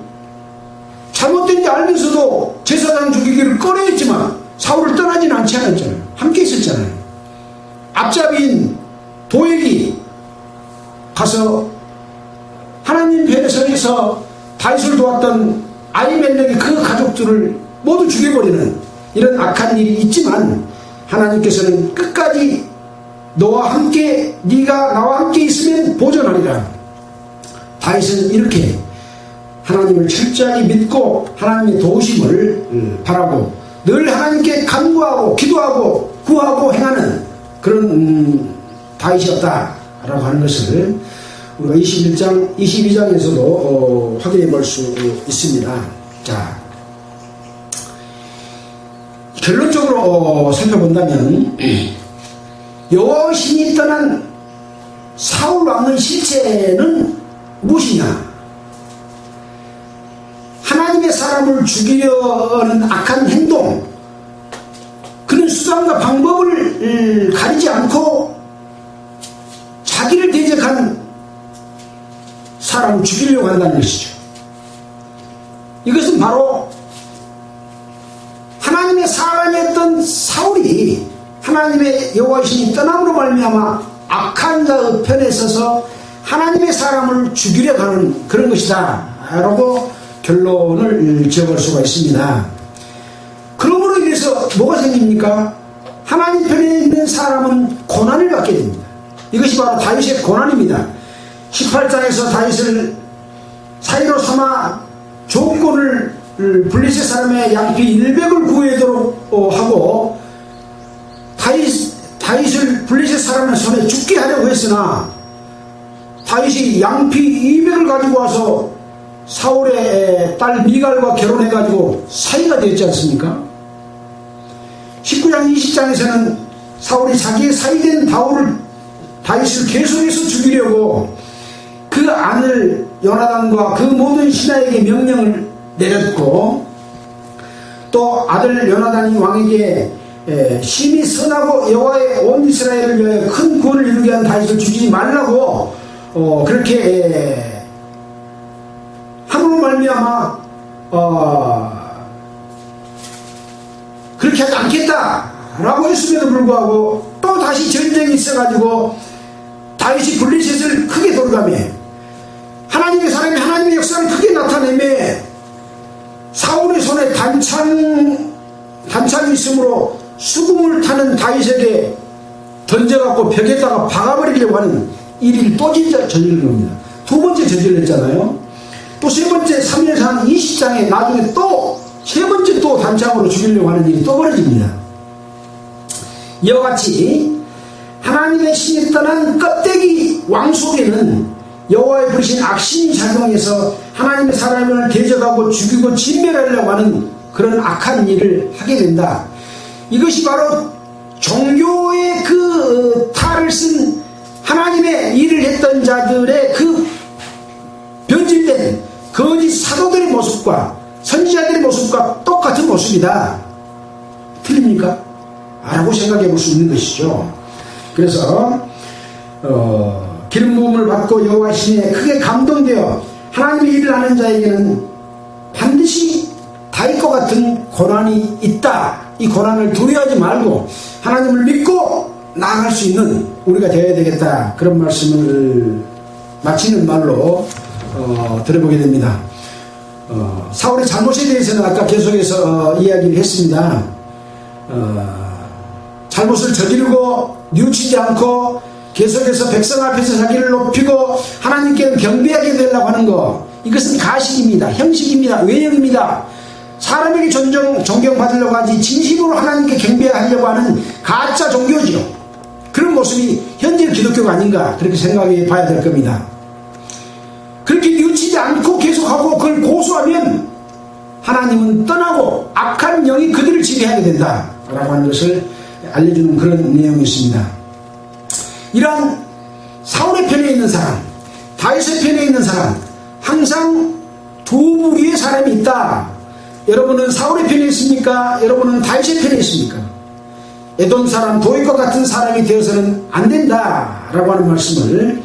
잘못된지 알면서도 제사장 죽이기를 꺼려했지만 사울을 떠나지는 않지 않았잖아요. 함께 있었잖아요. 앞잡이인 도액이 가서 하나님 편에 서서 다윗을 도왔던 아히멜렉의 그 가족들을 모두 죽여버리는 이런 악한 일이 있지만 하나님께서는 끝까지 너와 함께 네가 나와 함께 있으면 보존하리라. 다윗은 이렇게 하나님을 철저하게 믿고 하나님의 도우심을 바라고 늘 하나님께 간구하고 기도하고 구하고 행하는 그런 다윗이었다라고 하는 것을 우리가 22장에서도 확인해 볼 수 있습니다. 자, 결론적으로 살펴본다면 여호와의 신이 떠난 사울 왕의 실체는 무엇이냐? 하나님의 사람을 죽이려는 악한 행동, 그런 수단과 방법을 가리지 않고 자기를 대적한 사람을 죽이려고 한다는 것이죠. 이것은 바로 하나님의 사람이었던 사울이 하나님의 여호와의 신이 떠남으로 말미암아 악한 자의 편에 서서 하나님의 사람을 죽이려고 하는 그런 것이다 라고 결론을 지어볼 수가 있습니다. 그러므로 인해서 뭐가 생깁니까? 하나님 편에 있는 사람은 고난을 받게 됩니다. 이것이 바로 다윗의 고난입니다. 18장에서 다윗을 사이로 삼아 조건을 블레셋 사람의 양피 100을 구해도록 하고 다윗을 블레셋 사람의 손에 죽게 하려고 했으나 다윗이 양피 200을 가지고 와서 사울의 딸 미갈과 결혼해가지고 사이가 되었지 않습니까? 19장 20장에서는 사울이 자기의 사이된 다윗을 계속해서 죽이려고 그 아들 요나단과 그 모든 신하에게 명령을 내렸고 또 아들 요나단이 왕에게 심히 선하고 여호와의 온 이스라엘을 위하여 큰 구원을 이루게 한 다윗을 죽이지 말라고 그렇게 함으로 말미암아 그렇게 하지 않겠다라고 했음에도 불구하고 또 다시 전쟁이 있어가지고 다윗이 블레셋을 크게 돌아가며 하나님의 사람이 하나님의 역사를 크게 나타내며 사울의 손에 단창이 있으므로 수금을 타는 다윗에게 던져갖고 벽에다가 박아버리려고 하는 일을 또 저지른 겁니다. 두 번째 저질렀잖아요. 또 세 번째 3년에서 한 20장에 나중에 또 세 번째 또 단창으로 죽이려고 하는 일이 또 벌어집니다. 이와 같이 하나님의 신이 떠난 껍데기 왕 속에는 여호와의 부르신 악신이 작용해서 하나님의 사람을 대적하고 죽이고 진멸하려고 하는 그런 악한 일을 하게 된다. 이것이 바로 종교의 그 탈을 쓴 하나님의 일을 했던 자들의 그 변질된 거짓 사도들의 모습과 선지자들의 모습과 똑같은 모습이다. 틀립니까? 라고 생각해 볼 수 있는 것이죠. 그래서 기름 부음을 받고 여호와 신에 크게 감동되어 하나님의 일을 하는 자에게는 반드시 다윗과 같은 고난이 있다. 이 고난을 두려워하지 말고 하나님을 믿고 나아갈 수 있는 우리가 되어야 되겠다. 그런 말씀을 마치는 말로 들어보게 됩니다. 사울의 잘못에 대해서는 아까 계속해서 이야기를 했습니다. 잘못을 저지르고 뉘우치지 않고 계속해서 백성 앞에서 자기를 높이고 하나님께 경배하게 되려고 하는 것, 이것은 가식입니다. 형식입니다. 외형입니다. 사람에게 존경받으려고 하지 진심으로 하나님께 경배하려고 하는 가짜 종교죠. 그런 모습이 현재 기독교가 아닌가 그렇게 생각해 봐야 될 겁니다. 그렇게 뉘우치지 않고 계속하고 그걸 고수하면 하나님은 떠나고 악한 영이 그들을 지배하게 된다라고 하는 것을 알려주는 그런 내용이 있습니다. 이러한 사울의 사울의 편에 있는 사람, 다윗의 편에 있는 사람, 항상 두 부류의 사람이 있다. 여러분은 사울의 편에 있습니까? 여러분은 다윗의 편에 있습니까? 에돔 사람, 도윗과 같은 사람이 되어서는 안 된다라고 하는 말씀을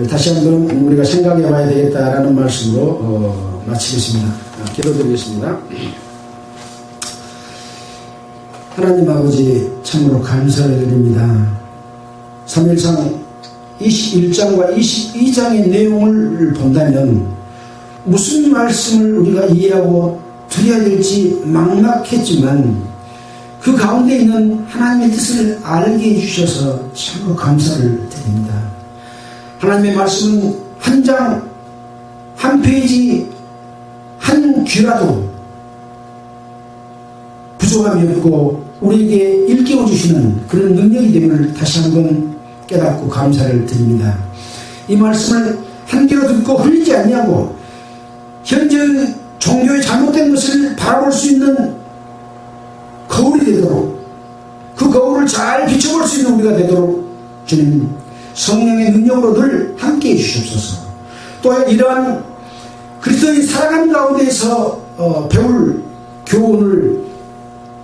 다시 한번 우리가 생각해 봐야 되겠다라는 말씀으로 마치겠습니다. 기도드리겠습니다. 하나님 아버지, 참으로 감사를 드립니다. 사무엘상 21장과 22장의 내용을 본다면 무슨 말씀을 우리가 이해하고 드려야 될지 막막했지만 그 가운데 있는 하나님의 뜻을 알게 해주셔서 참으로 감사를 드립니다. 하나님의 말씀은 한 장, 한 페이지, 한 귀라도 부족함이 없고 우리에게 일깨워 주시는 그런 능력이 됨을 다시 한번 깨닫고 감사를 드립니다. 이 말씀을 한 귀로 듣고 흘리지 않냐고 현재 종교의 잘못된 것을 바라볼 수 있는 거울이 되도록, 그 거울을 잘 비춰볼 수 있는 우리가 되도록 주님 성령의 능력으로 늘 함께해 주시옵소서. 또한 이러한 그리스도의 살아가는 가운데에서 배울 교훈을,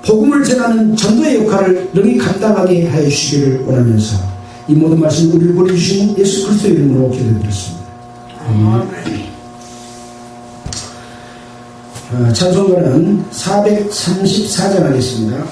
복음을 전하는 전도의 역할을 능히 감당하게 하여 주시기를 원하면서 이 모든 말씀 우리를 보내주신 예수 그리스도의 이름으로 기도드렸습니다. 찬송가는 434장 하겠습니다.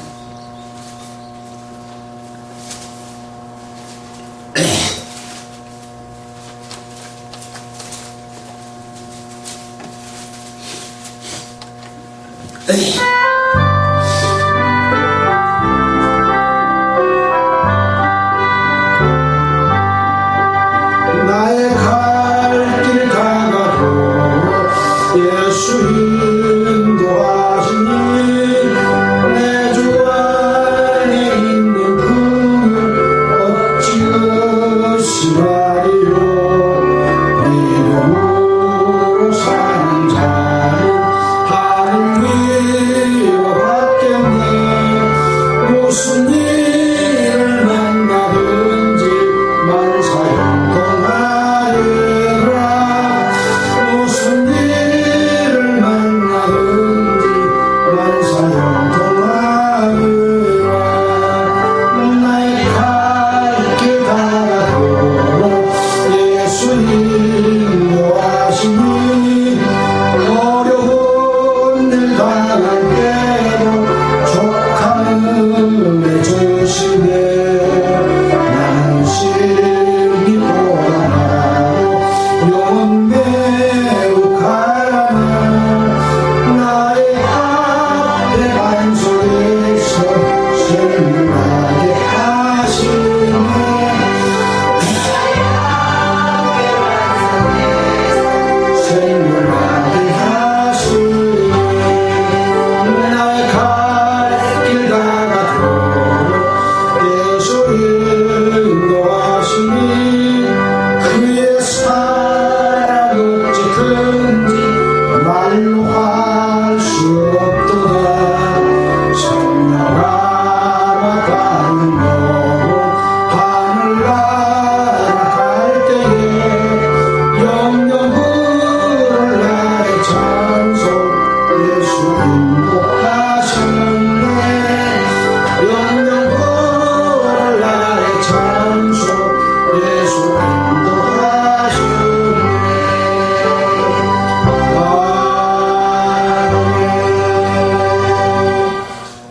나의 갈 길 다가도 예수 인도하시니 내 주 안에 있는 그를 어찌 의심하리요. 믿음으로 사는 자는 하늘 위와 같겠네. 무슨 일을 만나든지 만사형통하리라. 무슨 일을 만나든지 만사형통하리라. 나의 갈 길 다가도 예수 인도하시니 어려운 일 당할 때도 족한 은혜 주시네. 나는 심히 고단하고 영혼 매우 가난한 나의 앞에 반석에서 생물하게 하시네. 생물하게 하시네. 나의 갈 길 다가도 예수 인도하시니 그의 사랑 어찌 큰지 말로 할 수 없도다. 성령아마 가는 거 하늘나라 갈 때에 영영 부를 나의 찬송 예수 인도하셨네. 영영 부를 나의 찬송 예수 인도하셨네. 아멘.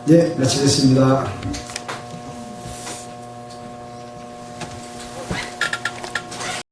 네, 마치겠습니다.